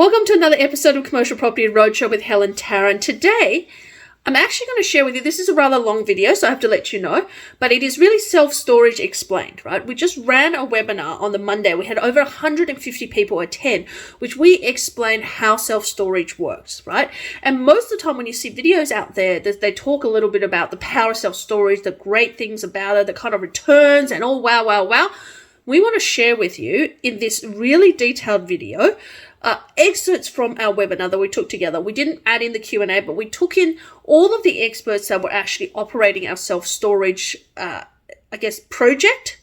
Welcome to another episode of Commercial Property Roadshow with Helen Tarrant. Today, I'm actually going to share with you, this is a rather long video, so I have to let you know, but it is really self-storage explained, right? We just ran a webinar on the Monday. We had over 150 people attend, which we explained how self-storage works, right? And most of the time when you see videos out there, they talk a little bit about the power of self-storage, the great things about it, the kind of returns, and all wow. We want to share with you in this really detailed video excerpts from our webinar that we took together. We didn't add in the Q&A, but we took in all of the experts that were actually operating our self-storage, project.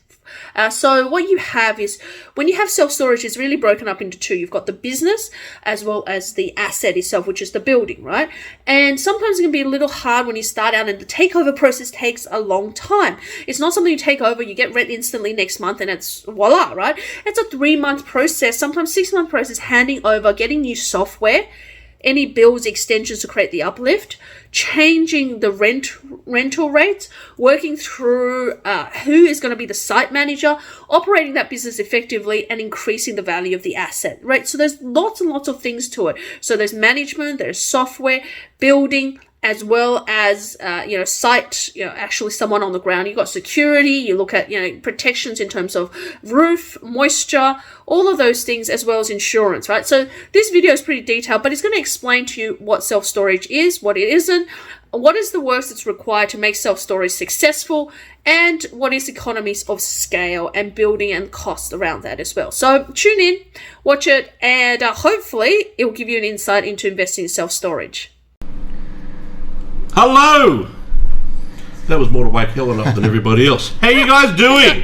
So what you have is, when you have self-storage, it's really broken up into two. You've got the business as well as the asset itself, which is the building, right? And sometimes it can be a little hard when you start out, and the takeover process takes a long time. It's not something you take over, you get rent instantly next month, and it's voila, right? It's a 3-month process, sometimes 6-month process, handing over, getting new software, any bills, extensions to create the uplift, changing the rental rates, working through who is going to be the site manager, operating that business effectively, and increasing the value of the asset, right? So there's lots and lots of things to it. So there's management, there's software, building, as well as, site, actually someone on the ground. You've got security, you look at, protections in terms of roof, moisture, all of those things, as well as insurance, right? So this video is pretty detailed, but it's going to explain to you what self-storage is, what it isn't, what is the work that's required to make self-storage successful, and what is economies of scale and building and cost around that as well. So tune in, watch it, and hopefully it will give you an insight into investing in self-storage. Hello! That was more to wake Helen up than everybody else. How you guys doing?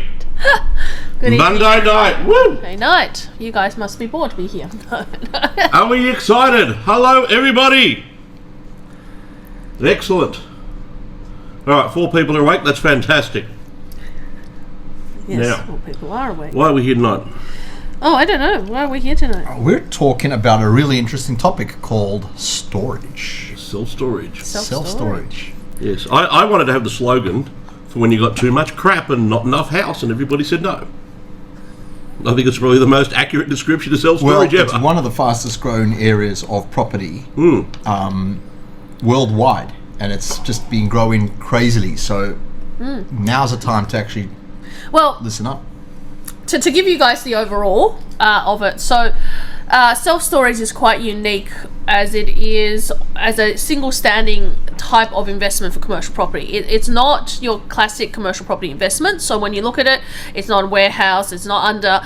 Good Monday night. Woo! Monday night. You guys must be bored to be here. Are we excited? Hello, everybody! Excellent. All right, 4 people are awake. That's fantastic. Yes, Now, 4 people are awake. why are we here tonight? Oh, I don't know. Why are we here tonight? We're talking about a really interesting topic called storage. Self-storage. Self-storage. Yes, I wanted to have the slogan for when you got too much crap and not enough house, and everybody said no. I think it's probably the most accurate description of self-storage Well, it's ever. one of the fastest growing areas of property worldwide, and it's just been growing crazily. So now's the time to actually listen up. To give you guys the overall of it, so self-storage is quite unique as it is as a single standing type of investment for commercial property. It's not your classic commercial property investment. So when you look at it, it's not a warehouse, it's not under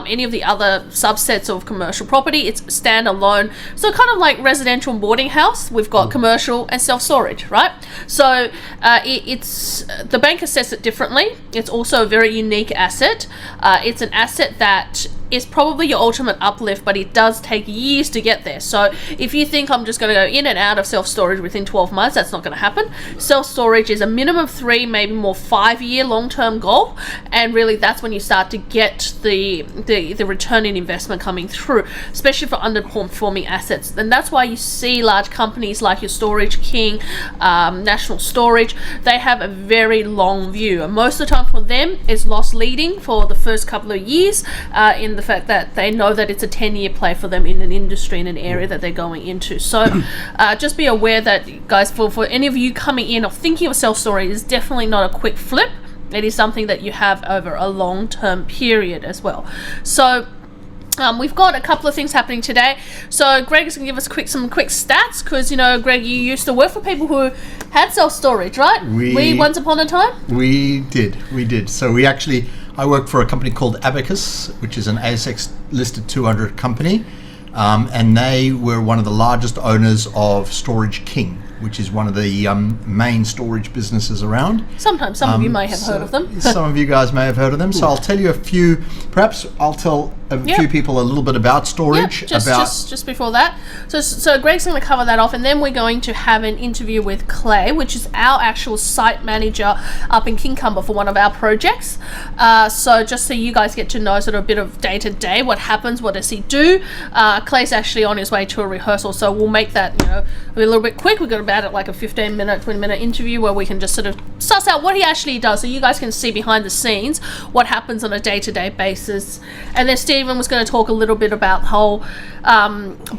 any of the other subsets of commercial property. It's standalone. So kind of like residential and boarding house, we've got commercial and self-storage, right? So it's the bank assess it differently. It's also a very unique asset. It's an asset that is probably your ultimate uplift, but it does take years to get there. So if you think I'm just going to go in and out of self-storage within 12 months, that's not going to happen. Self-storage is a minimum 3, maybe more 5-year long-term goal, and really that's when you start to get the return in investment coming through, especially for underperforming assets. And that's why you see large companies like your Storage King, National Storage, they have a very long view. And most of the time for them, it's loss leading for the first couple of years in the fact that they know that it's a 10-year play for them in an industry, in an area that they're going into. So just be aware that, guys, for any of you coming in or thinking of self-storage, is definitely not a quick flip. It is something that you have over a long-term period as well. So we've got a couple of things happening today. So Greg is going to give us some quick stats, because, Greg, you used to work for people who had self-storage, right? We once upon a time? We did. So I worked for a company called Abacus, which is an ASX listed 200 company, and they were one of the largest owners of Storage King, which is one of the main storage businesses around. Sometimes some of you may have heard of them. Some of you guys may have heard of them. So I'll tell you a few, perhaps I'll tell a few people a little bit about storage. Just before that. So Greg's going to cover that off, and then we're going to have an interview with Clay, which is our actual site manager up in Kincumber for one of our projects. So just so you guys get to know sort of a bit of day to day, what happens, what does he do. Clay's actually on his way to a rehearsal, so we'll make that a little bit quick. We've got about it like a 15-minute, 20-minute interview where we can just sort of suss out what he actually does, so you guys can see behind the scenes what happens on a day-to-day basis. And then Stephen was going to talk a little bit about the whole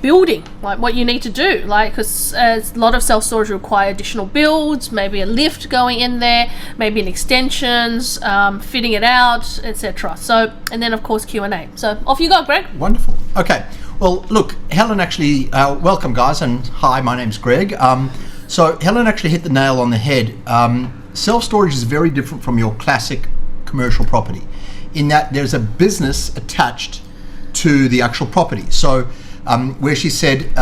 building, like what you need to do, like because a lot of self-storage require additional builds, maybe a lift going in there, maybe an extensions, fitting it out, etc. So, and then of course Q&A. So off you go, Greg. Wonderful. Okay. Well, look, Helen actually, welcome guys, and hi, my name's Greg. So Helen actually hit the nail on the head. Self-storage is very different from your classic commercial property in that there's a business attached to the actual property. So where she said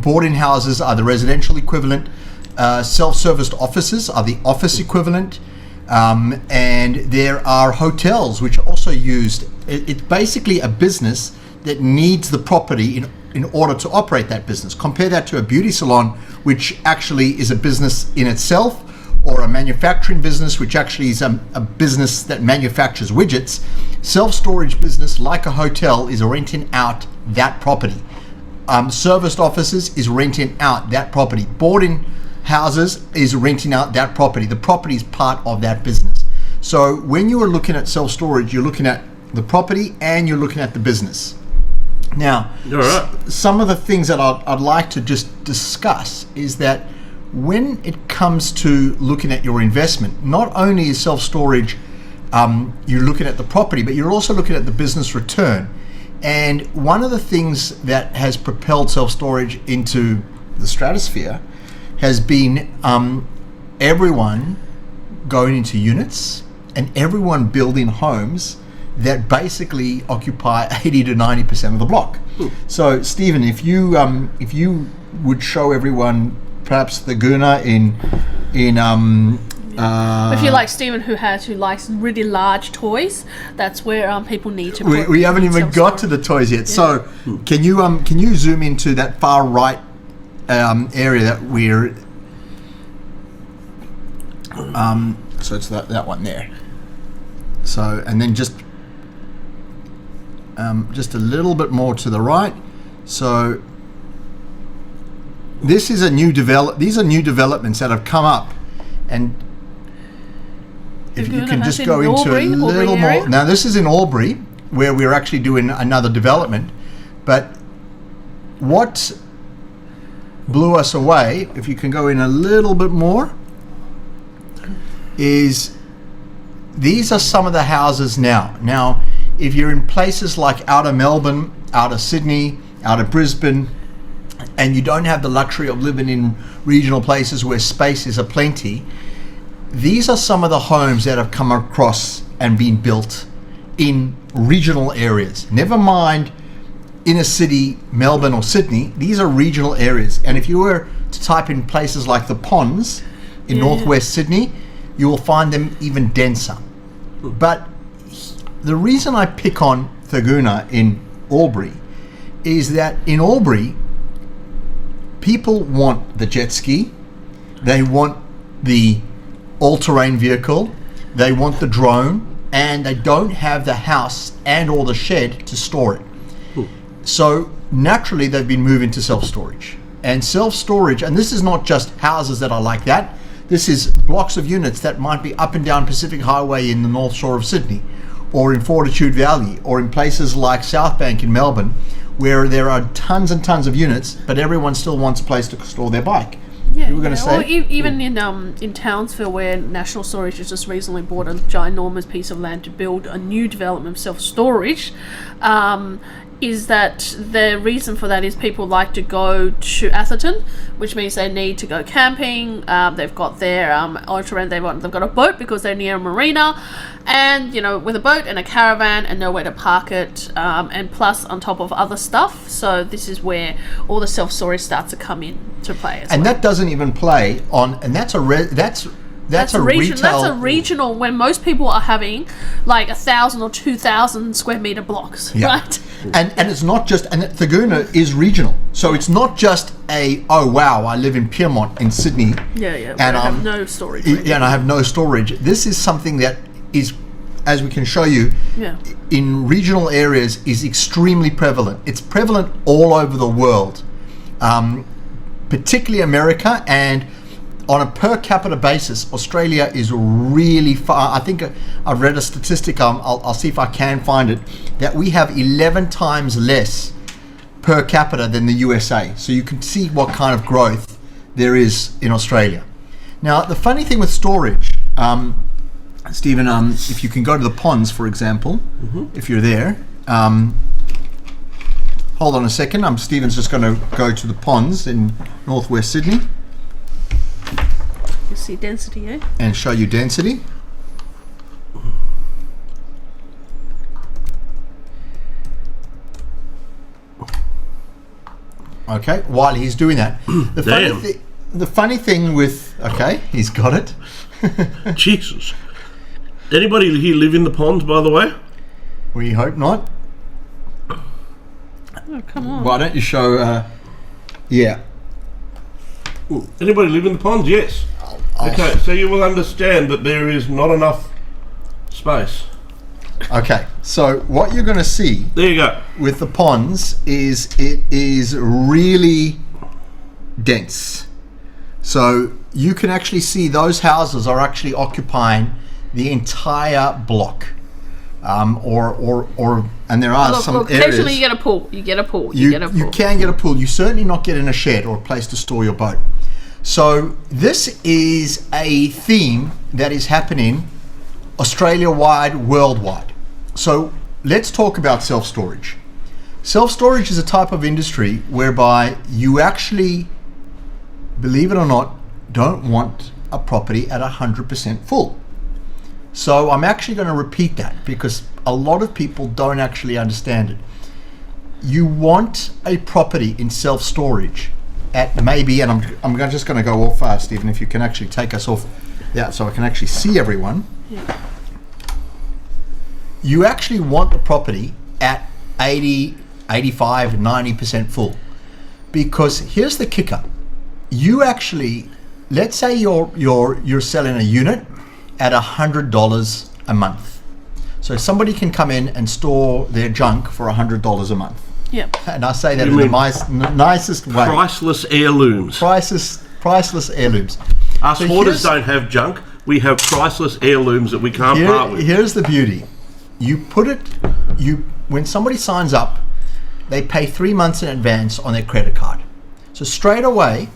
boarding houses are the residential equivalent, self-serviced offices are the office equivalent, and there are hotels which are also used. It's basically a business that needs the property in order to operate that business. Compare that to a beauty salon, which actually is a business in itself, or a manufacturing business, which actually is a business that manufactures widgets. Self-storage business, like a hotel, is renting out that property. Serviced offices is renting out that property. Boarding houses is renting out that property. The property is part of that business. So when you are looking at self-storage, you're looking at the property and you're looking at the business. Now, some of the things that I'd like to just discuss is that when it comes to looking at your investment, not only is self-storage, you're looking at the property, but you're also looking at the business return. And one of the things that has propelled self-storage into the stratosphere has been everyone going into units and everyone building homes that basically occupy 80 to 90% of the block. So, Stephen, if you would show everyone perhaps the Guna in if you like Stephen, who likes really large toys, that's where people need to put. We haven't even got to the toys yet. Yeah. So, can you zoom into that far right area that we're? So it's that one there. So, and then just a little bit more to the right. So this is these are new developments that have come up, and if you can just go into a little more. Now this is in Albury, where we're actually doing another development, but what blew us away, if you can go in a little bit more, is these are some of the houses now. Now, if you're in places like out of Melbourne, out of Sydney, out of Brisbane, and you don't have the luxury of living in regional places where space is aplenty, these are some of the homes that have come across and been built in regional areas. Never mind inner city, Melbourne or Sydney, these are regional areas. And if you were to type in places like the Ponds in northwest Sydney, you will find them even denser. But the reason I pick on Thaguna in Albury is that in Albury, people want the jet ski, they want the all-terrain vehicle, they want the drone, and they don't have the house and or the shed to store it. So naturally they've been moving to self-storage. And self-storage, and this is not just houses that are like that, this is blocks of units that might be up and down Pacific Highway in the North Shore of Sydney, or in Fortitude Valley, or in places like South Bank in Melbourne, where there are tons and tons of units, but everyone still wants a place to store their bike. Yeah, you were going to say? Or even in Townsville, where National Storage has just recently bought a ginormous piece of land to build a new development of self-storage, is that the reason for that is people like to go to Atherton, which means they need to go camping. They've got their all-terrain, they've got a boat because they're near a marina, and with a boat and a caravan and nowhere to park it, and plus on top of other stuff. So this is where all the self-storage starts to come in to play as well. And that doesn't even play on, and that's a retail. That's a regional, when most people are having like 1,000 or 2,000 square meter blocks, right? And it's not just, and Thaguna is regional, so it's not just oh wow, I live in Pyrmont in Sydney, and I have no storage. And I have no storage. This is something that is, as we can show you, in regional areas is extremely prevalent. It's prevalent all over the world. particularly America, and on a per capita basis, Australia is really far. I think I've read a statistic, I'll see if I can find it, that we have 11 times less per capita than the USA. So you can see what kind of growth there is in Australia. Now, the funny thing with storage, Stephen, if you can go to the ponds, for example, if you're there. Hold on a second. Stephen's just going to go to the ponds in northwest Sydney. You see density, eh? And show you density. Okay, while he's doing that, the funny thing with, okay, he's got it. Jesus. Anybody here live in the ponds, by the way? We hope not. Oh, come on. Why don't you show, yeah. Anybody live in the ponds? Yes. Okay, so you will understand that there is not enough space. Okay, so what you're going to see There you go. with the ponds is it is really dense. So you can actually see those houses are actually occupying the entire block. And there are some areas. Occasionally you get a pool. You get a pool. You can get a pool. You certainly not get in a shed or a place to store your boat. So this is a theme that is happening Australia-wide, worldwide. So let's talk about self-storage. Self-storage is a type of industry whereby you actually, believe it or not, don't want a property at 100% full. So I'm actually going to repeat that because a lot of people don't actually understand it. You want a property in self-storage at maybe, and I'm just going to go off fast, Stephen, if you can actually take us off, yeah, so I can actually see everyone. Yeah. You actually want the property at 80, 85, 90% full. Because here's the kicker. You actually, let's say you're selling a unit at $100 a month. So somebody can come in and store their junk for $100 a month. Yep. And I say that in the nicest way. Priceless heirlooms. Priceless heirlooms. Us So hoarders don't have junk. We have priceless heirlooms that we can't part with. Here's the beauty. You put it, when somebody signs up, they pay 3 months in advance on their credit card. So straight away,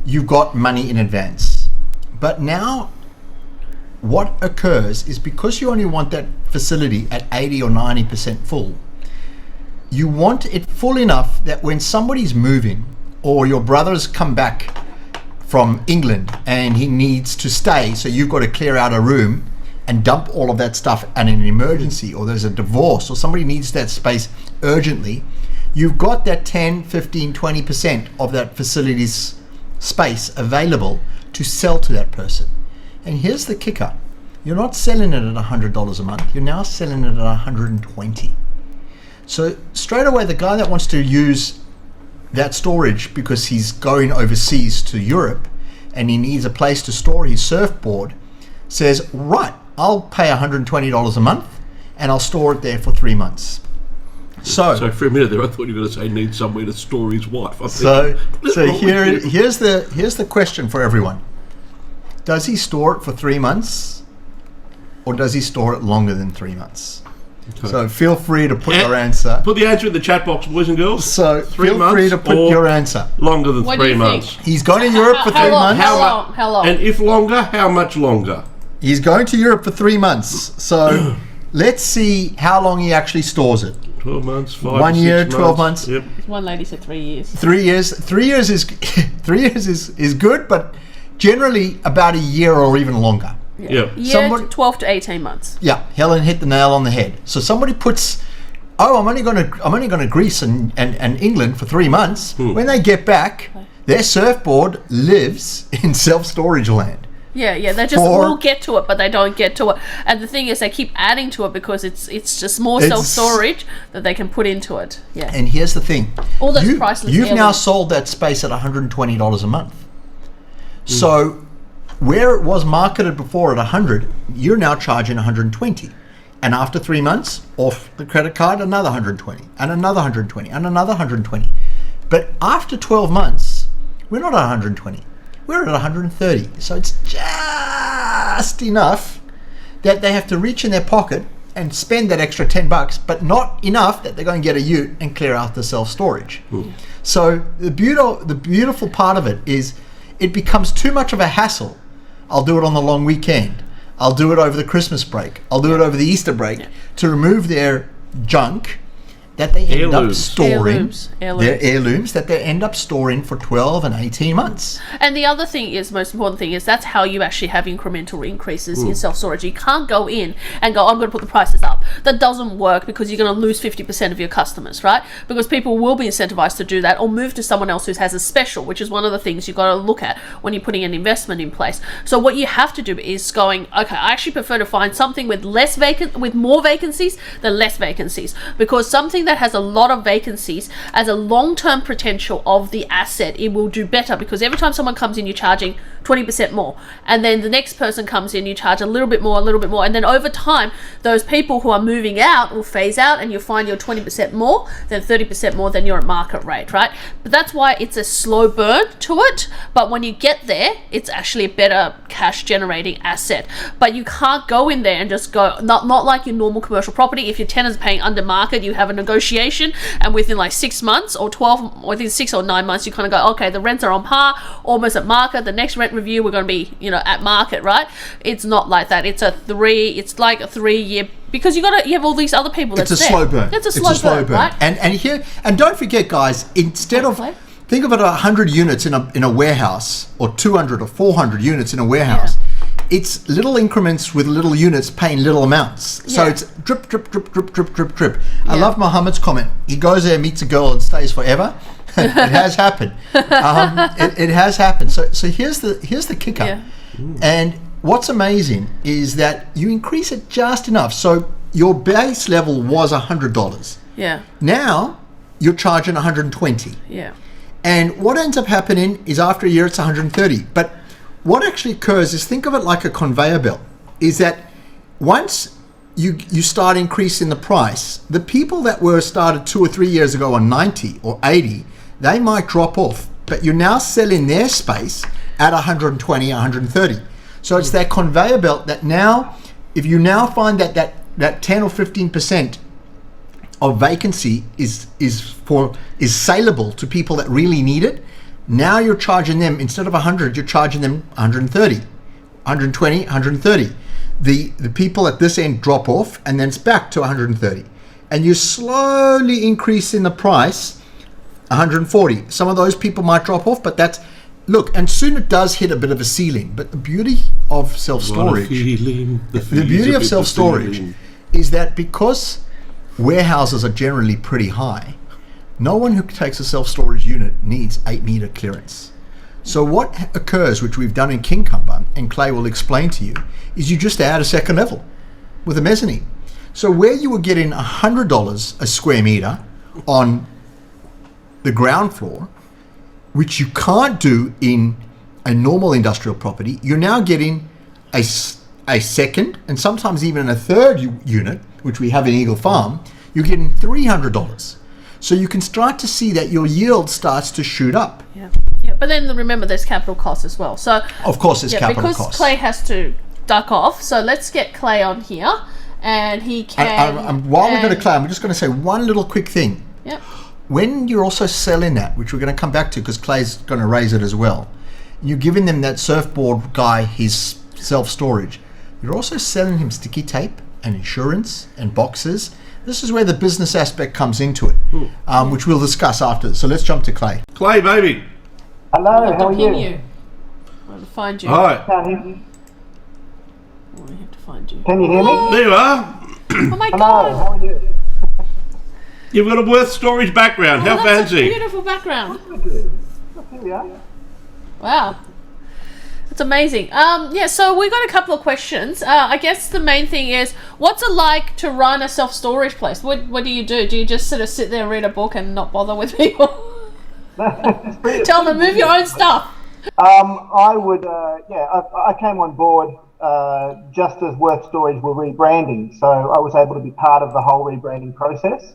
you've got money in advance. But now, what occurs is because you only want that facility at 80 or 90% full, you want it full enough that when somebody's moving or your brother's come back from England and he needs to stay, so you've got to clear out a room and dump all of that stuff and in an emergency, or there's a divorce or somebody needs that space urgently, you've got that 10, 15, 20% of that facility's space available to sell to that person. And here's the kicker. You're not selling it at $100 a month. You're now selling it at $120. So straight away, the guy that wants to use that storage because he's going overseas to Europe and he needs a place to store his surfboard says, right, I'll pay $120 a month and I'll store it there for 3 months. So for a minute there, I thought you were going to say need somewhere to store his wife. Here's the question for everyone. Does he store it for 3 months or does he store it longer than 3 months? Okay. So feel free to put your answer. Put the answer in the chat box, boys and girls. So feel free to put your answer. Longer than 3 months. He's gone to Europe for 3 months. How long? And if longer, how much longer? He's going to Europe for 3 months. So let's see how long he actually stores it. 12 months, 5 1 year, 6 12 months. months. Yep. One lady said 3 years. 3 years. 3 years is 3 years is good, but generally about a year or even longer. Yeah. Yeah, 12 to 18 months. Yeah, Helen hit the nail on the head. So somebody puts, I'm only going to Greece and England for 3 months. When they get back, their surfboard lives in self-storage land. Yeah, they just will get to it, but they don't get to it. And the thing is, they keep adding to it because it's just more self-storage that they can put into it. Yeah. And here's the thing. All those priceless You've now heirlooms. sold that space at $120 a month. So where it was marketed before at 100, you're now charging 120. And after 3 months, off the credit card, another 120, and another 120, and another 120. But after 12 months, We're not at 120. We're at 130. So it's just enough that they have to reach in their pocket and spend that extra $10, but not enough that they're going to get a ute and clear out the self-storage. So the beautiful part of it is it becomes too much of a hassle. I'll do it on the long weekend. I'll do it over the Christmas break. I'll do it over the Easter break to remove their junk that they end up storing, their heirlooms that they end up storing for 12 and 18 months. And the other thing is, most important thing is, that's how you actually have incremental increases in self-storage. You can't go in and go, I'm going to put the prices up. That doesn't work, because you're going to lose 50% of your customers, right? Because people will be incentivized to do that, or move to someone else who has a special, which is one of the things you've got to look at when you're putting an investment in place. So what you have to do is going, okay, I actually prefer to find something with with more vacancies than less vacancies, because something that has a lot of vacancies, as a long-term potential of the asset, it will do better, because every time someone comes in, you're charging 20% more, and then the next person comes in, you charge a little bit more, and then over time, those people who are moving out will phase out, and you'll find you're 20% more, then 30% more than you're at market rate, right? But that's why it's a slow burn to it, but when you get there, it's actually a better cash generating asset. But you can't go in there and just go, not like your normal commercial property. If your tenant's paying under market, you have a negotiation, and within like 6 months or 12, within 6 or 9 months, you kind of go, okay, the rents are on par, almost at market. The next rent review, we're going to be, at market, right? It's not like that. It's like a 3 year, because you have all these other people that's there. Slow burn. It's a slow burn, right? And don't forget, guys, instead of, think of it, 100 units in a warehouse, or 200 or 400 units in a warehouse. It's little increments with little units paying little amounts. So it's drip, drip, drip, drip, drip, drip, drip. I love Muhammad's comment. He goes there, meets a girl, and stays forever. It has happened. It has happened. So here's the kicker. Yeah. And what's amazing is that you increase it just enough. So your base level was $100. Yeah. Now you're charging $120. Yeah. And what ends up happening is, after a year, it's $130. But what actually occurs is, think of it like a conveyor belt, is that once you start increasing the price, the people that were started 2 or 3 years ago on 90 or 80, they might drop off, but you're now selling their space at 120, 130. So it's that conveyor belt that now, if you now find that 10 or 15% of vacancy is saleable to people that really need it, now you're charging them, instead of 100, you're charging them 130, 120, 130. The people at this end drop off, and then it's back to 130. And you slowly increase in the price, 140. Some of those people might drop off, but and soon it does hit a bit of a ceiling. But the beauty of self-storage, is that because warehouses are generally pretty high, no one who takes a self-storage unit needs 8-meter clearance. So what occurs, which we've done in Kingcumber, and Clay will explain to you, is you just add a second level with a mezzanine. So where you were getting $100 a square meter on the ground floor, which you can't do in a normal industrial property, you're now getting a second, and sometimes even a third unit, which we have in Eagle Farm, you're getting $300. So you can start to see that your yield starts to shoot up. Yeah. But then remember, there's capital costs as well. So of course, there's capital costs. Because Clay has to duck off, so let's get Clay on here, and he can. While we're going to Clay, I'm just going to say one little quick thing. Yep. When you're also selling that, which we're going to come back to, because Clay's going to raise it as well, you're giving them that surfboard guy his self-storage. You're also selling him sticky tape and insurance and boxes. This is where the business aspect comes into it, which we'll discuss after. So let's jump to Clay. Clay, baby. Hello, how are you? I want to find you. Hi. Can I have to find you. you hear me? There you are. Oh my Hello, God! how are you? You've got a worth storage background. How That's fancy. a beautiful background. Here we are. Wow. It's amazing. So we got a couple of questions. I guess the main thing is, what's it like to run a self-storage place? What do you do? Do you just sort of sit there and read a book and not bother with people? Tell them, move your own stuff. I came on board just as Worth Storage were rebranding, so I was able to be part of the whole rebranding process.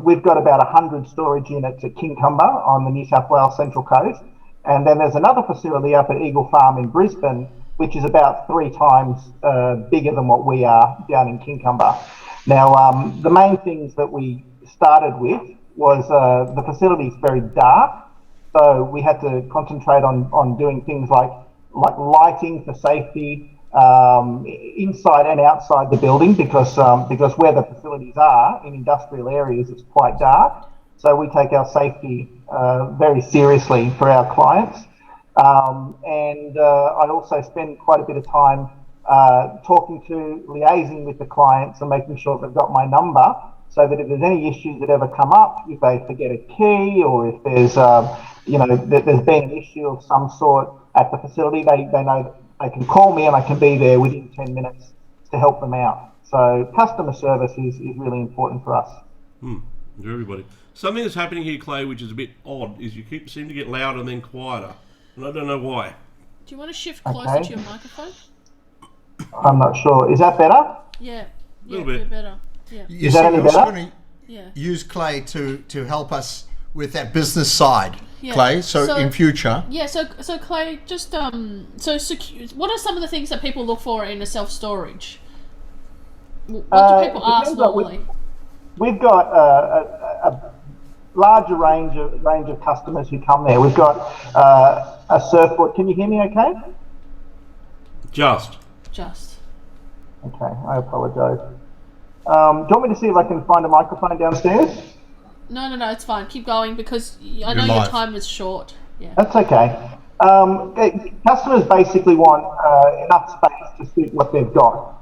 We've got about 100 storage units at Kincumber on the New South Wales Central Coast. And then there's another facility up at Eagle Farm in Brisbane, which is about 3 times bigger than what we are down in Kincumber. Now, the main things that we started with was the facility is very dark, so we had to concentrate on doing things like lighting for safety inside and outside the building, because where the facilities are in industrial areas, it's quite dark. So we take our safety very seriously for our clients. And I also spend quite a bit of time liaising with the clients and making sure they've got my number, so that if there's any issues that ever come up, if they forget a key, or if there's there's been an issue of some sort at the facility, they know they can call me and I can be there within 10 minutes to help them out. So customer service is really important for us. For everybody. Something that's happening here, Clay, which is a bit odd, is you seem to get louder and then quieter, and I don't know why. Do you want to shift closer to your microphone? I'm not sure. Is that better? Yeah. A little bit better. Yeah. You Is that any we're also better? going Yeah. to use Clay to help us with that business side, Yeah. Clay. So in future, Yeah, so Clay, just what are some of the things that people look for in a self-storage? What do people ask depends on normally? We've got a larger range of customers who come there. We've got a surfboard. Can you hear me okay? Just. Okay, I apologise. Do you want me to see if I can find a microphone downstairs? No, it's fine. Keep going, because I know You're your live. time was short. Yeah. That's okay. Customers basically want enough space to suit what they've got.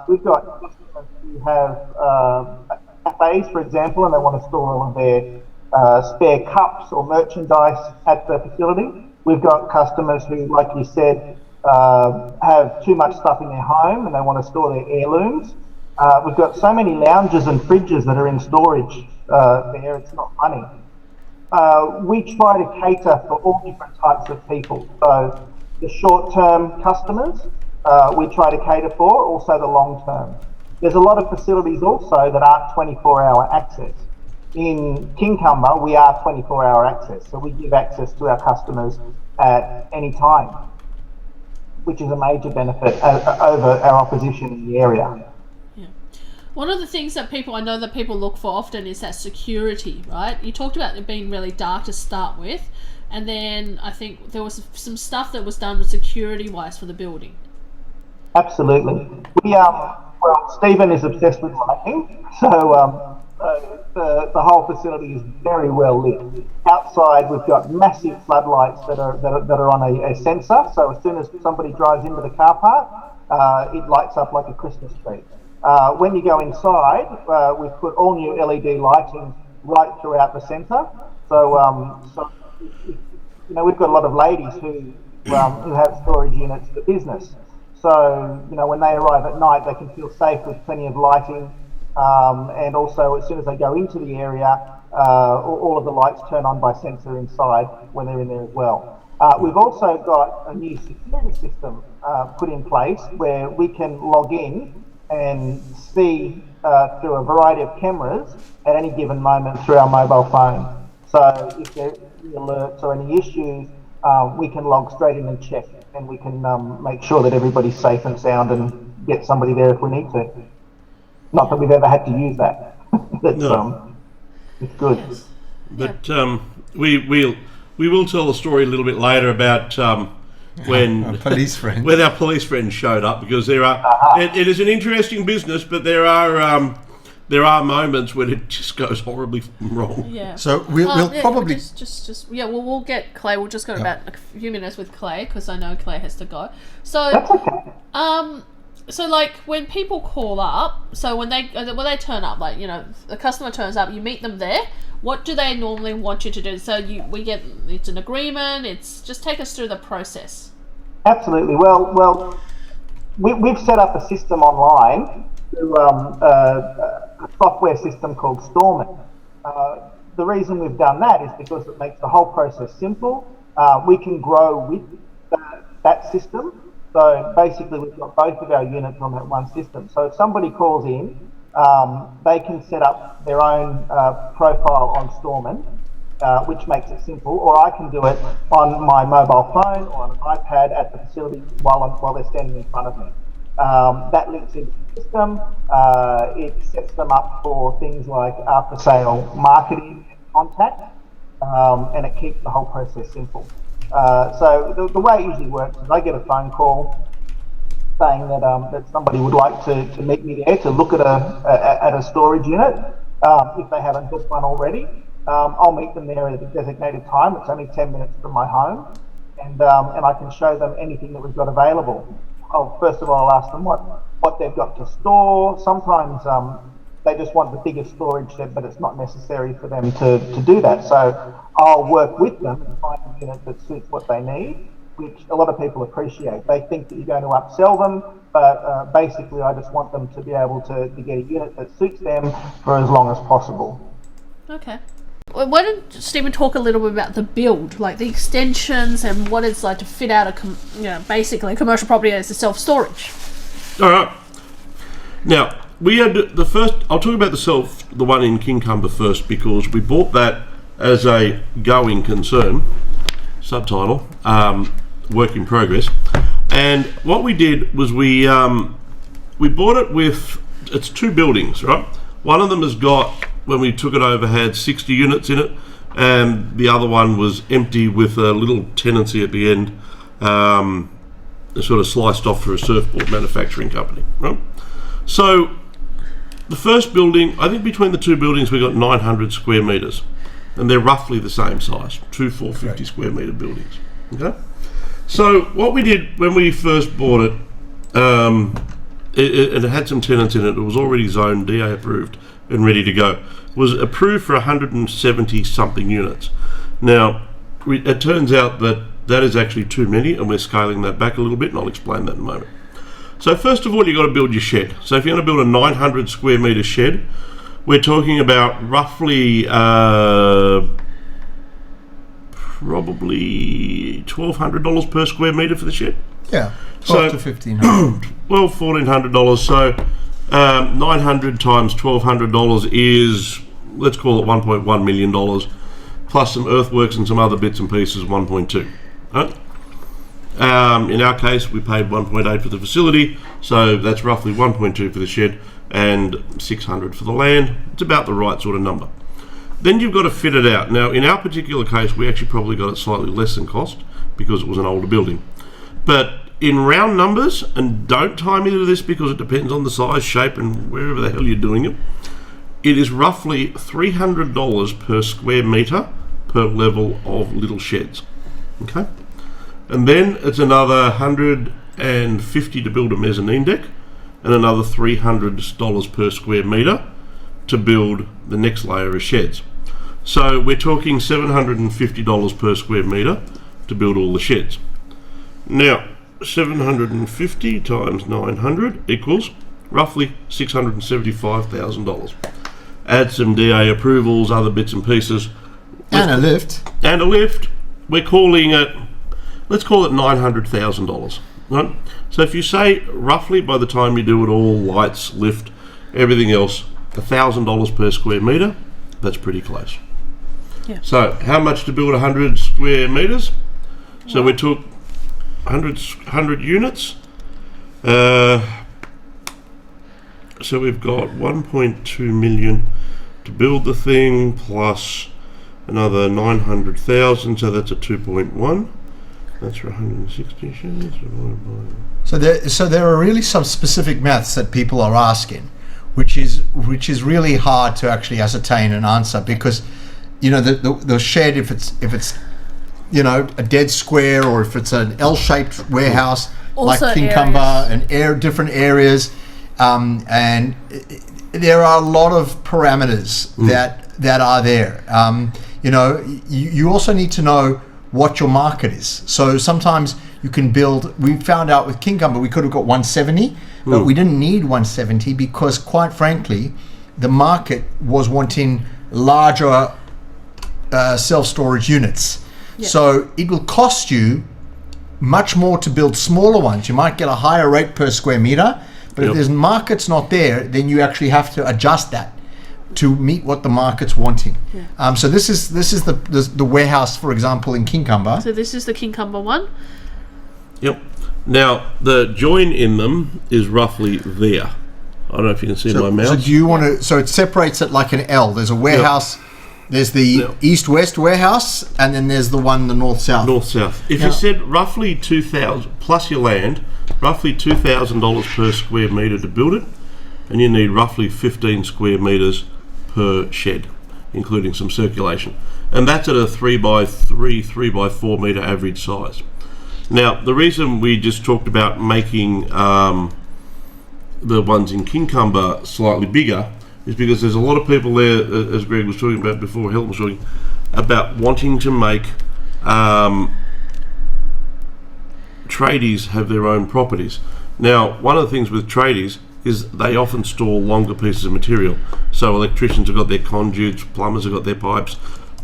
We've got customers who have cafes, for example, and they want to store all of their spare cups or merchandise at the facility. We've got customers who, like you said, have too much stuff in their home and they want to store their heirlooms. We've got so many lounges and fridges that are in storage there, it's not funny. We try to cater for all different types of people. So the short-term customers we try to cater for, also the long-term. There's a lot of facilities also that aren't 24-hour access. In Kincumber, we are 24-hour access, so we give access to our customers at any time, which is a major benefit over our opposition in the area. Yeah. One of the things that I know that people look for often is that security, right? You talked about it being really dark to start with, and then I think there was some stuff that was done security-wise for the building. Absolutely. Well, Stephen is obsessed with lighting, so the whole facility is very well lit. Outside, we've got massive floodlights that are on a sensor, so as soon as somebody drives into the car park, it lights up like a Christmas tree. When you go inside, we've put all new LED lighting right throughout the centre. So we've got a lot of ladies who have storage units for business. So, when they arrive at night, they can feel safe with plenty of lighting. And also, as soon as they go into the area, all of the lights turn on by sensor inside when they're in there as well. We've also got a new security system put in place where we can log in and see through a variety of cameras at any given moment through our mobile phone. So if there are any alerts or any issues, we can log straight in and check, and we can make sure that everybody's safe and sound and get somebody there if we need to. Not that we've ever had to use that. It's good. Yes. But we will tell the story a little bit later about when our police friends. when our police friends showed up, because there are it is an interesting business, but there are moments when it just goes horribly wrong. Yeah. So we'll probably we'll get Clay. We'll just go about a few minutes with Clay, because I know Clay has to go. So That's okay. So like when people call up, so when they turn up, like the customer turns up, you meet them there. What do they normally want you to do? So it's an agreement. It's just take us through the process. Absolutely. Well, we've set up a system online through a software system called Stormit. The reason we've done that is because it makes the whole process simple. We can grow with that system. So basically, we've got both of our units on that one system. So if somebody calls in, they can set up their own profile on Storeman, which makes it simple, or I can do it on my mobile phone or on an iPad at the facility while they're standing in front of me. That links into the system. It sets them up for things like after sale marketing and contact, and it keeps the whole process simple. So the way it usually works is I get a phone call saying that somebody would like to meet me there to look at a storage unit if they haven't booked one already. I'll meet them there at a designated time. It's only 10 minutes from my home, and I can show them anything that we've got available. First of all, I'll ask them what they've got to store. Sometimes they just want the biggest storage shed, but it's not necessary for them to do that. So I'll work with them and find a unit that suits what they need, which a lot of people appreciate. They think that you're going to upsell them, but basically I just want them to be able to get a unit that suits them for as long as possible. Okay. Well, why don't Stephen talk a little bit about the build, like the extensions and what it's like to fit out basically a commercial property as a self-storage. All right. Now, we had the first, I'll talk about the one in Kincumber first, because we bought that as a going concern, subtitle, work in progress. And what we did was we bought it with, it's 2 buildings, right? One of them has got, when we took it over, had 60 units in it, and the other one was empty with a little tenancy at the end, sort of sliced off for a surfboard manufacturing company, right? So the first building, I think between the 2 buildings we got 900 square metres, and they're roughly the same size, 2 450 square metre buildings. Okay, so what we did when we first bought it, it had some tenants in it. It was already zoned, DA approved, and ready to go. Was approved for 170 something units. Now, it turns out that is actually too many, and we're scaling that back a little bit, and I'll explain that in a moment. So first of all, you've got to build your shed. So if you're going to build a 900 square metre shed, we're talking about roughly probably $1,200 per square metre for the shed. Yeah, $1,200 to $1,500. Well, $1,400. So 900 times $1,200 is, let's call it $1.1 million, plus some earthworks and some other bits and pieces, 1.2. Right? In our case, we paid 1.8 for the facility, so that's roughly 1.2 for the shed and 600 for the land. It's about the right sort of number. Then you've got to fit it out. Now, in our particular case, we actually probably got it slightly less than cost because it was an older building. But in round numbers, and don't tie me to this because it depends on the size, shape, and wherever the hell you're doing it, it is roughly $300 per square metre per level of little sheds. Okay? And then it's another $150 to build a mezzanine deck, and another $300 per square metre to build the next layer of sheds. So we're talking $750 per square metre to build all the sheds. Now, 750 times 900 equals roughly $675,000. Add some DA approvals, other bits and pieces. And a lift. And a lift. We're calling it, let's call it $900,000. Right? So if you say roughly by the time you do it all, lights, lift, everything else, $1,000 per square metre, that's pretty close. Yeah. So how much to build 100 square metres? So we took 100 units. So we've got 1.2 million to build the thing, plus another 900,000, so that's a 2.1. That's for 160 shares. So there are really some specific maths that people are asking, which is really hard to actually ascertain and answer, because the shed, if it's a dead square, or if it's an L-shaped warehouse also like Kincumber and different areas, and there are a lot of parameters that are there. You also need to know what your market is. So sometimes you can build. We found out with Kincumber we could have got 170, but we didn't need 170 because, quite frankly, the market was wanting larger self-storage units. Yeah. So it will cost you much more to build smaller ones. You might get a higher rate per square meter, But if there's market's not there, then you actually have to adjust that to meet what the market's wanting. So this is the warehouse, for example, in Kincumber. So this is the Kincumber one. Yep. Now the join in them is roughly there. I don't know if you can see my mouse. So do you want to? So it separates it like an L. There's a warehouse. There's the east-west warehouse, and then there's the one the north-south. North-south. If you said roughly 2,000 plus your land, roughly $2,000 per square metre to build it, and you need roughly 15 square metres per shed, including some circulation. And that's at a 3x3, 3x4 metre average size. Now, the reason we just talked about making the ones in Kincumber slightly bigger is because there's a lot of people there, as Greg was talking about before, Helen was talking about wanting to make tradies have their own properties. Now, one of the things with tradies is they often store longer pieces of material. So electricians have got their conduits, plumbers have got their pipes,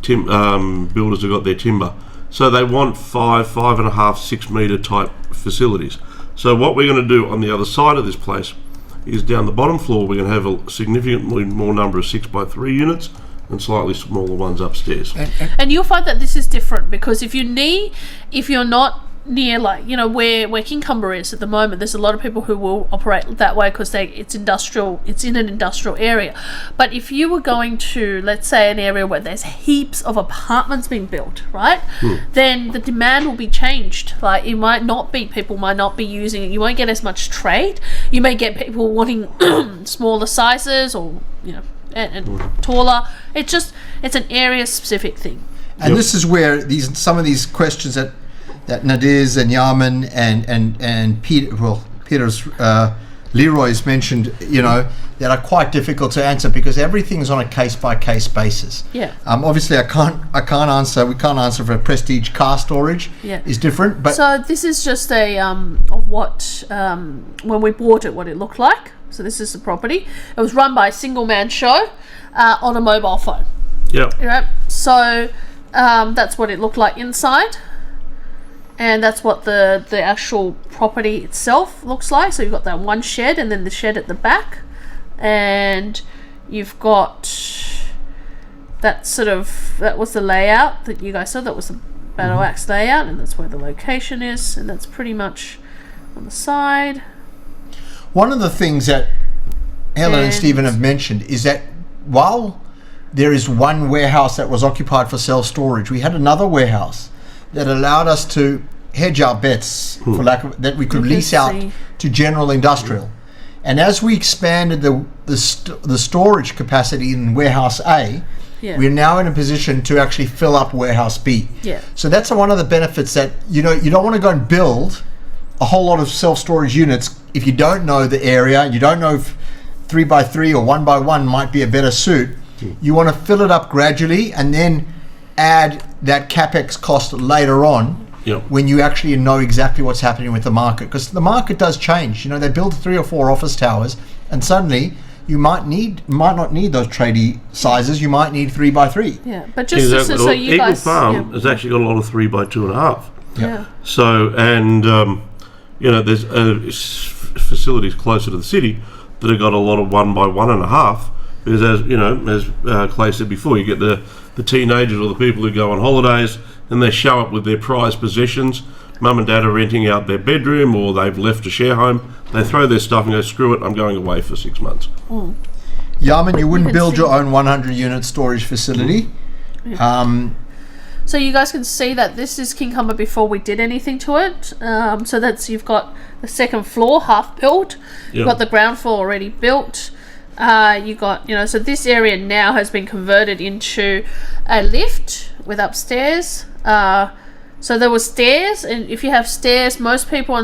builders have got their timber. So they want 5.5, 6 metre type facilities. So what we're going to do on the other side of this place is down the bottom floor we're going to have a significantly more number of 6x3 units and slightly smaller ones upstairs. And you'll find that this is different because if you're not near, like, you know, where Kincumber is at the moment, there's a lot of people who will operate that way because it's industrial, it's in an industrial area. But if you were going to, let's say, an area where there's heaps of apartments being built, right, then the demand will be changed. Like, it might not be, people might not be using it, you won't get as much trade, you may get people wanting smaller sizes or, you know, and taller. It's an area specific thing. And this is where some of these questions that Nadiz and Yaman and Peter's Leroy's mentioned, you know, that are quite difficult to answer because everything's on a case by case basis. Yeah. Obviously, we can't answer for prestige car storage. Yeah. Is different, but so this is just a of what when we bought it, what it looked like. So this is the property. It was run by a single man show on a mobile phone. Yeah. Right. So that's what it looked like inside. And that's what the actual property itself looks like. So you've got that one shed and then the shed at the back. And you've got that was the layout that you guys saw. That was the Battle Axe layout. And that's where the location is. And that's pretty much on the side. One of the things that Helen and Stephen have mentioned is that while there is one warehouse that was occupied for self-storage, we had another warehouse that allowed us to hedge our bets, for lack of that, we could lease out to general industrial. And as we expanded the storage capacity in warehouse A, we're now in a position to actually fill up warehouse B. Yeah. So that's one of the benefits that, you know, you don't want to go and build a whole lot of self-storage units if you don't know the area, you don't know if 3x3 or 1x1 might be a better suit. You want to fill it up gradually and then add that capex cost later on when you actually know exactly what's happening with the market, because the market does change. You know, they build 3 or 4 office towers and suddenly you might not need those tradie sizes, you might need 3x3. Yeah, but just so you Eagle guys, Farm has actually got a lot of 3x2.5. Yeah. So, and you know, there's facilities closer to the city that have got a lot of 1x1.5. Because, as you know, as Clay said before, you get the teenagers or the people who go on holidays and they show up with their prized possessions. Mum and dad are renting out their bedroom or they've left a share home. They throw their stuff and go, screw it, I'm going away for 6 months. Yaman, you wouldn't build your own 100-unit storage facility. So you guys can see that this is Kincumber before we did anything to it. So that's, you've got the second floor half built. You've got the ground floor already built. You got, you know, so this area now has been converted into a lift with upstairs. So there was stairs, and if you have stairs, most people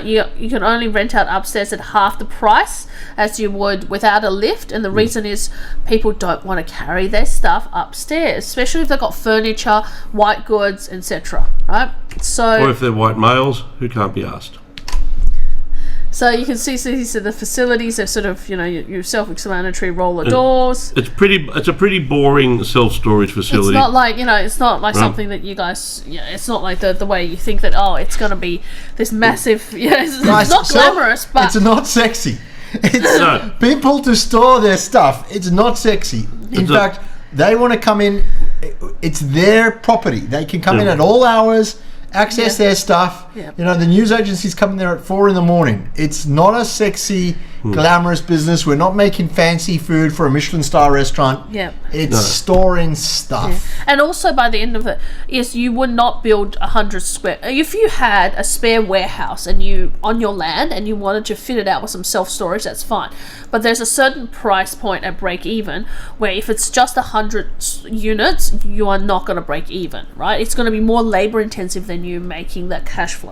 you can only rent out upstairs at half the price as you would without a lift. And the reason is people don't want to carry their stuff upstairs, especially if they've got furniture, white goods, etc. Right? So, or if they're white males who can't be asked. So you can see the facilities are sort of, you know, your self-explanatory roller doors. It's a pretty boring self-storage facility. It's not like, you know, it's not like something that you guys, it's not like the way you think that, oh, it's going to be this massive, it's not glamorous, but it's not sexy. No. People to store their stuff. It's not sexy. In fact, they want to come in. It's their property. They can come in at all hours, access their stuff. Yeah. You know, the news agencies come in there at 4 a.m. It's not a sexy, glamorous business. We're not making fancy food for a Michelin star restaurant. Yeah. It's storing stuff. And also by the end of it, yes, you would not build 100 square. If you had a spare warehouse and you on your land and you wanted to fit it out with some self-storage, that's fine. But there's a certain price point at break even where if it's just 100 units, you are not going to break even, right? It's going to be more labor intensive than you making that cash flow.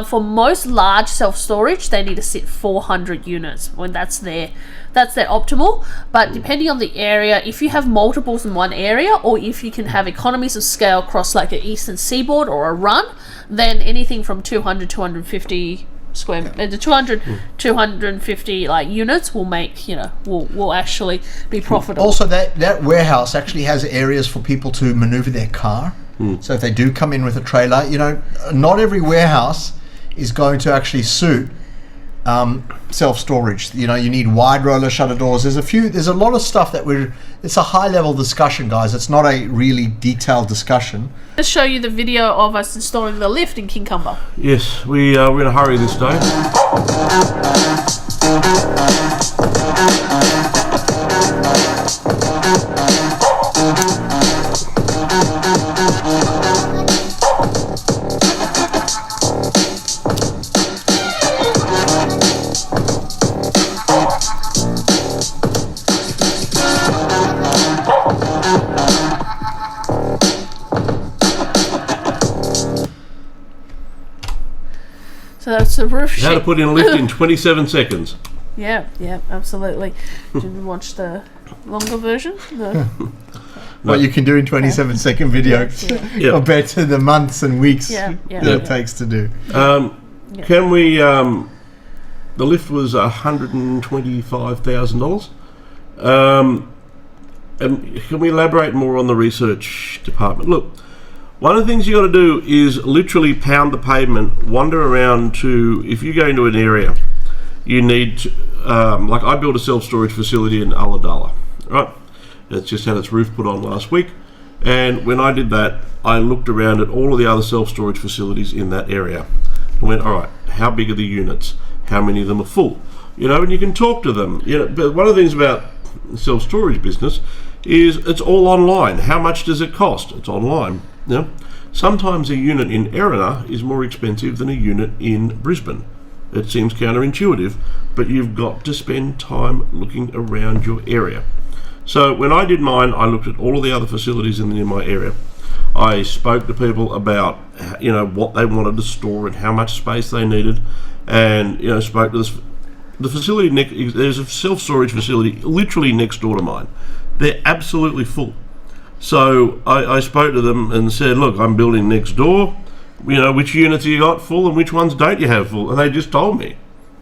For most large self-storage, they need to sit 400 units when that's their optimal. But depending on the area, if you have multiples in one area, or if you can have economies of scale across like an eastern seaboard or a run, then anything from 200 250 square the 250 like units will make, you know, will actually be profitable. Also, that warehouse actually has areas for people to maneuver their car. So if they do come in with a trailer, you know, not every warehouse is going to actually suit self-storage. You know, you need wide roller shutter doors. There's a lot of stuff that it's a high level discussion, guys. It's not a really detailed discussion. Let's show you the video of us installing the lift in Kincumber. Yes, we're in a hurry this day. So that's the roof sheet. How to put in a lift in 27 seconds. Yeah, absolutely. Did you watch the longer version? What you can do in 27-second videos compared to the months and weeks that it takes to do. Can we? The lift was $125,000. And can we elaborate more on the research department? Look, one of the things you got to do is literally pound the pavement, wander around to. If you go into an area, you need to, like I built a self-storage facility in Ulladulla, right? It's just had its roof put on last week, and when I did that, I looked around at all of the other self-storage facilities in that area and went, all right, how big are the units? How many of them are full? You know, and you can talk to them. You know, but one of the things about the self-storage business is it's all online. How much does it cost? It's online. You know? Sometimes a unit in Erina is more expensive than a unit in Brisbane. It seems counterintuitive, but you've got to spend time looking around your area. So when I did mine, I looked at all of the other facilities in my area. I spoke to people about, you know, what they wanted to store and how much space they needed, and you know, spoke to the facility. There's a self-storage facility literally next door to mine. They're absolutely full. So I spoke to them and said, look, I'm building next door. You know, which units you got full and which ones don't you have full? And they just told me.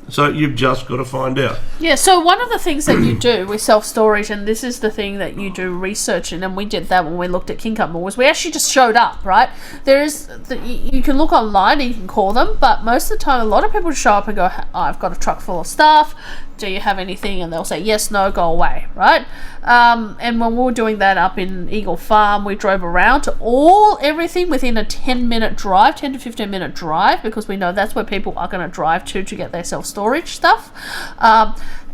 So you've just got to find out. Yeah, so one of the things that you do with self-storage, and this is the thing that you do research in, and we did that when we looked at Kincumber, was we actually just showed up, right? You can look online and you can call them, but most of the time a lot of people show up and go, oh, I've got a truck full of stuff. Do you have anything? And they'll say yes, no, go away, right? And when we were doing that up in Eagle Farm, we drove around to everything within a 10 to 15 minute drive, because we know that's where people are going to drive to get their self-storage stuff.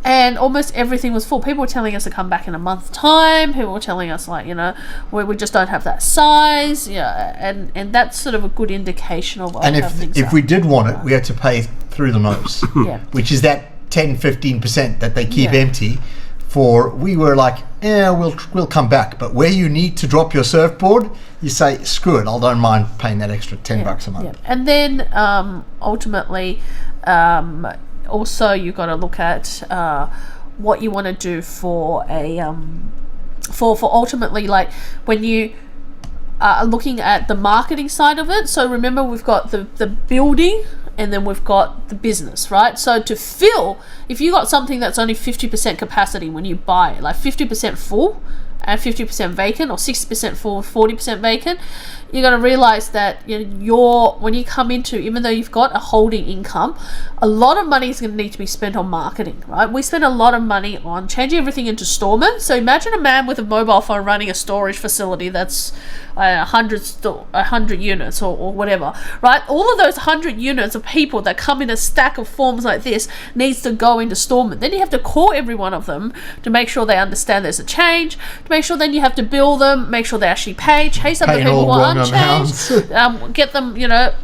And almost everything was full. People were telling us to come back in a month's time. People were telling us, like, you know, we just don't have that size. Yeah, and that's sort of a good indication of and if we did want it, we had to pay through the nose. Which is that 10-15% that they keep empty for. We were like, we'll come back, but where you need to drop your surfboard, you say, screw it, I don't mind paying that extra $10 a month. And then ultimately also you've got to look at what you want to do for a for ultimately, like, when you are looking at the marketing side of it. So remember, we've got the building, and then we've got the business, right? So to fill, if you got something that's only 50% capacity when you buy it, like 50% full, and 50% vacant, or 60% full, 40% vacant, you got to realize that when you come into, even though you've got a holding income, a lot of money is going to need to be spent on marketing, right? We spend a lot of money on changing everything into storement. So imagine a man with a mobile phone running a storage facility that's 100 units or whatever, right? All of those 100 units of people that come in a stack of forms like this needs to go into storement. Then you have to call every one of them to make sure they understand there's a change, to make sure then you have to bill them, make sure they actually pay, chase up the people who are unchanged, get them,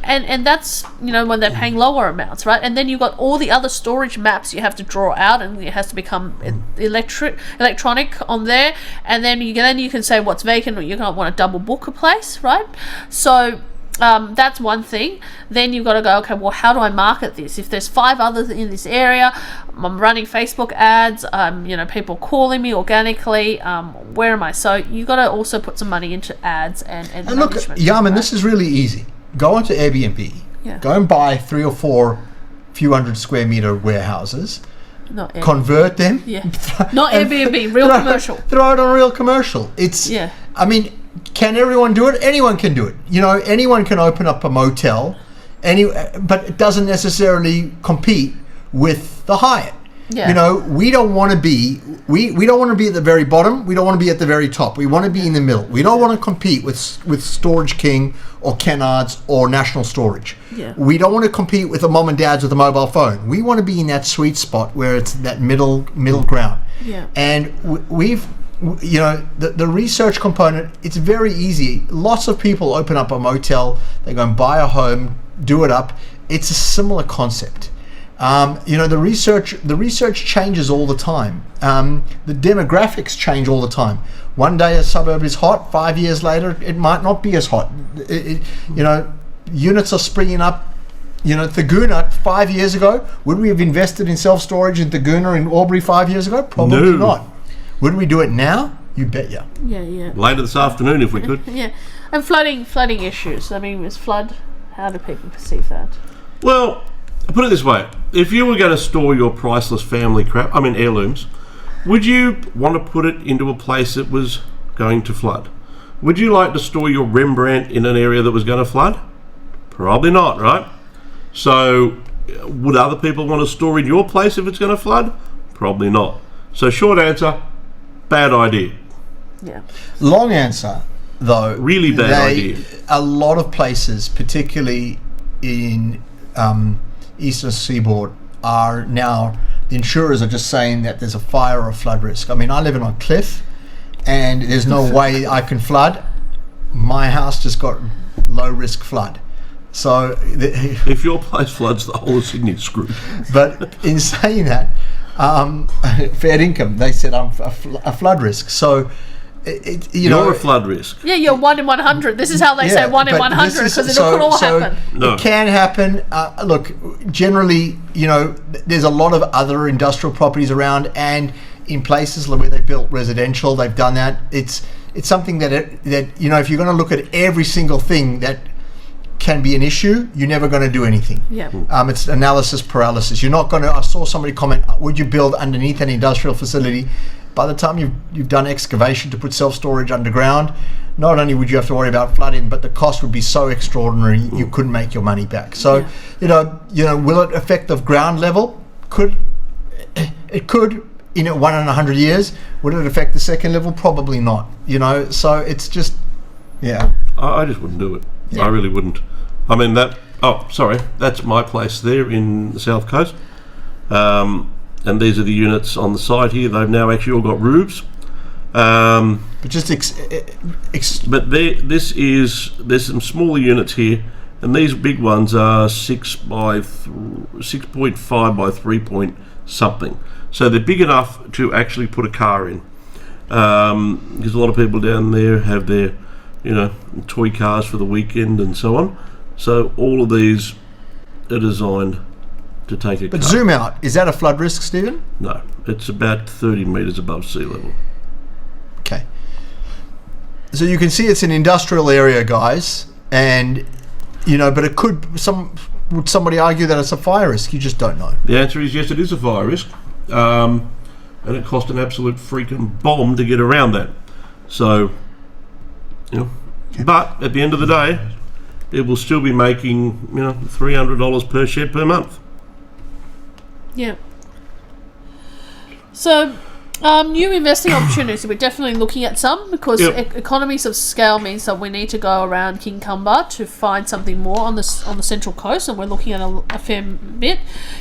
and that's, when they're paying lower amounts, right? And then you've got all the other storage maps you have to draw out, and it has to become electronic on there, and then you can say what's vacant, or you're going to want to double book a place, right? So that's one thing. Then you've got to go, okay, well, how do I market this? If there's 5 others in this area, I'm running Facebook ads, people calling me organically, where am I? So you've got to also put some money into ads and look, management, Yaman, right? this is really easy. Go onto Airbnb, go and buy 3 or 4 few hundred square meter warehouses, convert them, not Airbnb, real commercial. Throw it on real commercial. I mean, can everyone do it? Anyone can do it. Anyone can open up a motel, but it doesn't necessarily compete with the Hyatt. We don't want to be we don't want to be at the very bottom. We don't want to be at the very top. We want to be in the middle. We don't want to compete with Storage King or Kennards or National Storage. We don't want to compete with the mom and dads with a mobile phone. We want to be in that sweet spot where it's that middle ground. And we've the research component, it's very easy. Lots of people open up a motel, they go and buy a home, do it up. It's a similar concept. The research changes all the time. The demographics change all the time. One day a suburb is hot, 5 years later it might not be as hot. Units are springing up. Thaguna 5 years ago, would we have invested in self-storage in Thaguna in Albury 5 years ago? Probably not. Would we do it now? You bet ya. Yeah. Later this afternoon if we could. Yeah. And flooding issues. I mean, how do people perceive that? Well, put it this way. If you were going to store your priceless family crap, heirlooms, would you want to put it into a place that was going to flood? Would you like to store your Rembrandt in an area that was going to flood? Probably not, right? So, would other people want to store in your place if it's going to flood? Probably not. So, short answer, bad idea. Yeah. Long answer, though. Really bad idea. A lot of places, particularly in Eastern Seaboard, are now, the insurers are just saying that there's a fire or a flood risk. I mean, I live in a cliff and there's no way I can flood. My house just got low risk flood. So if your place floods, the whole of Sydney's screwed. But in saying that, fair income, they said I'm a flood risk. So you're a flood risk. Yeah, you're 1 in 100. This is how they say 1 in 100, because it could all happen. No. It can happen. Look, generally, there's a lot of other industrial properties around, and in places where they've built residential, they've done that. It's something that if you're going to look at every single thing that can be an issue, you're never going to do anything. It's analysis paralysis. You're not going to. I saw somebody comment, would you build underneath an industrial facility? By the time you've done excavation to put self-storage underground, not only would you have to worry about flooding, but the cost would be so extraordinary you couldn't make your money back. So, will it affect the ground level? It could in 1 in 100 years. Would it affect the second level? Probably not. So it's just, I just wouldn't do it. I really wouldn't. I mean that's my place there in the South Coast. And these are the units on the side here. They've now actually all got roofs. but just but there's some smaller units here, and these big ones are 6.5 by 3 point something. So they're big enough to actually put a car in. Because a lot of people down there have their, toy cars for the weekend and so on. So all of these are designed to take a car. But zoom out. Is that a flood risk, Stephen? No, it's about 30 metres above sea level. Okay. So you can see it's an industrial area, guys, and but it could. Would somebody argue that it's a fire risk? You just don't know. The answer is yes, it is a fire risk, and it cost an absolute freaking bomb to get around that. So, but at the end of the day, it will still be making, $300 per shed per month. Yeah. So, new investing opportunities. We're definitely looking at some because economies of scale means that we need to go around Kincumber to find something more on the central coast, and we're looking at a fair bit.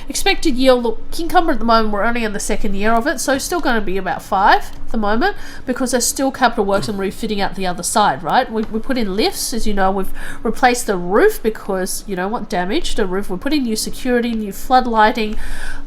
Expected yield, look, Kincumber at the moment, we're only in the second year of it, so it's still going to be about 5 at the moment because there's still capital works and refitting out the other side, right? We put in lifts, as you know, we've replaced the roof because, damaged the roof. We put in new security, new floodlighting.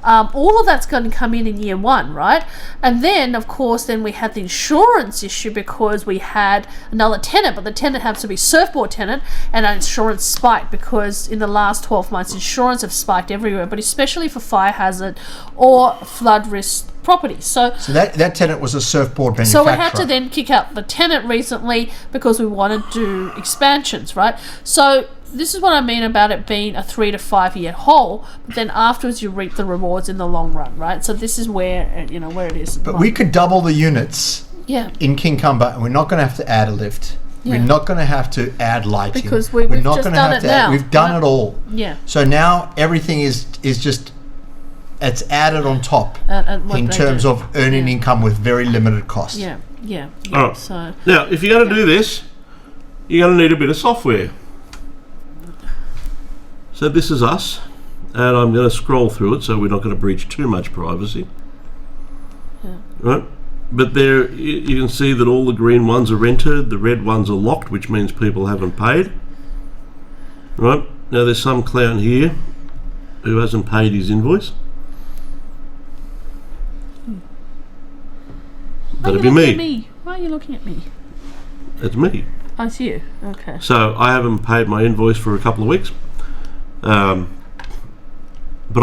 All of that's going to come in year 1, right? And then, of course, we had the insurance issue because we had another tenant, but the tenant happens to be surfboard tenant, and our insurance spiked because in the last 12 months, insurance have spiked everywhere, but especially for fire hazard or flood risk properties. So that tenant was a surfboard manufacturer. So we had to then kick out the tenant recently because we wanted to do expansions, right? So this is what I mean about it being a 3 to 5 year hole, but then afterwards you reap the rewards in the long run, right? So this is where where it is. But we could double the units Yeah. in Kincumber, and we're not going to have to add a lift. Yeah. We're not going to have to add lighting. Because we've not just gonna done have it to add- now, We've done right? it all. Yeah. So now everything is just, it's added on top And what in they terms do. of earning income with very limited cost. Yeah. All right. So Now, if you're going to do this, you're going to need a bit of software. So this is us, and I'm going to scroll through it so we're not going to breach too much privacy. Yeah. Right? But there, you can see that all the green ones are rented, the red ones are locked, which means people haven't paid. Right? Now there's some clown here who hasn't paid his invoice. That'd be me. Why are you looking at me? It's me. I see you. Okay. So I haven't paid my invoice for a couple of weeks. But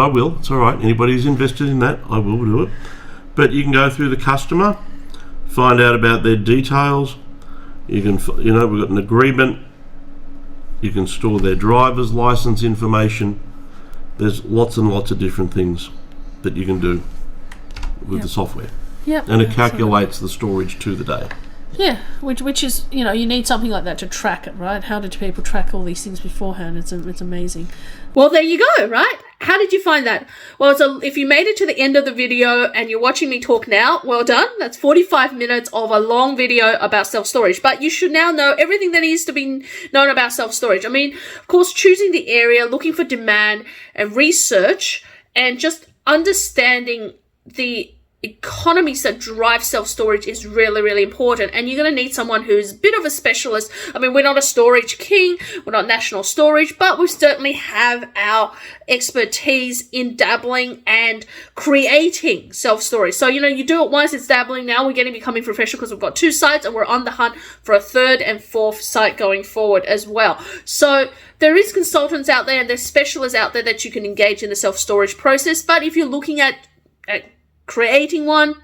I will. It's all right. Anybody who's invested in that, I will do it. But you can go through the customer, find out about their details. You can, we've got an agreement. You can store their driver's license information. There's lots and lots of different things that you can do with the software. Yep. And it calculates the storage to the day. Yeah, which is, you need something like that to track it, right? How did people track all these things beforehand? It's amazing. Well, there you go, right? How did you find that? Well, if you made it to the end of the video and you're watching me talk now, well done. That's 45 minutes of a long video about self-storage. But you should now know everything that needs to be known about self-storage. I mean, of course, choosing the area, looking for demand and research, and just understanding the economies that drive self-storage is really, really important. And you're going to need someone who's a bit of a specialist. I mean, we're not a storage king, we're not national storage, but we certainly have our expertise in dabbling and creating self-storage. So, you do it once, it's dabbling. Now we're getting becoming professional because we've got 2 sites and we're on the hunt for a 3rd and 4th site going forward as well. So there is consultants out there and there's specialists out there that you can engage in the self-storage process. But if you're looking at creating one,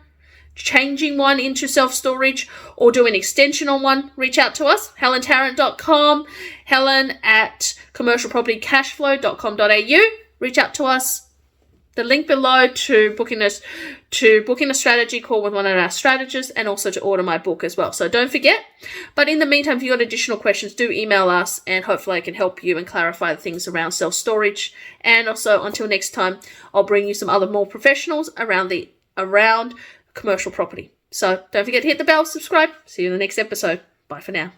changing one into self-storage, or do an extension on one, reach out to us, helentarrant.com, helen@commercialpropertycashflow.com.au. Reach out to us. The link below to booking a strategy call with one of our strategists, and also to order my book as well. So don't forget. But in the meantime, if you've got additional questions, do email us, and hopefully I can help you and clarify the things around self-storage. And also, until next time, I'll bring you some other more professionals around commercial property. So don't forget to hit the bell, subscribe. See you in the next episode. Bye for now.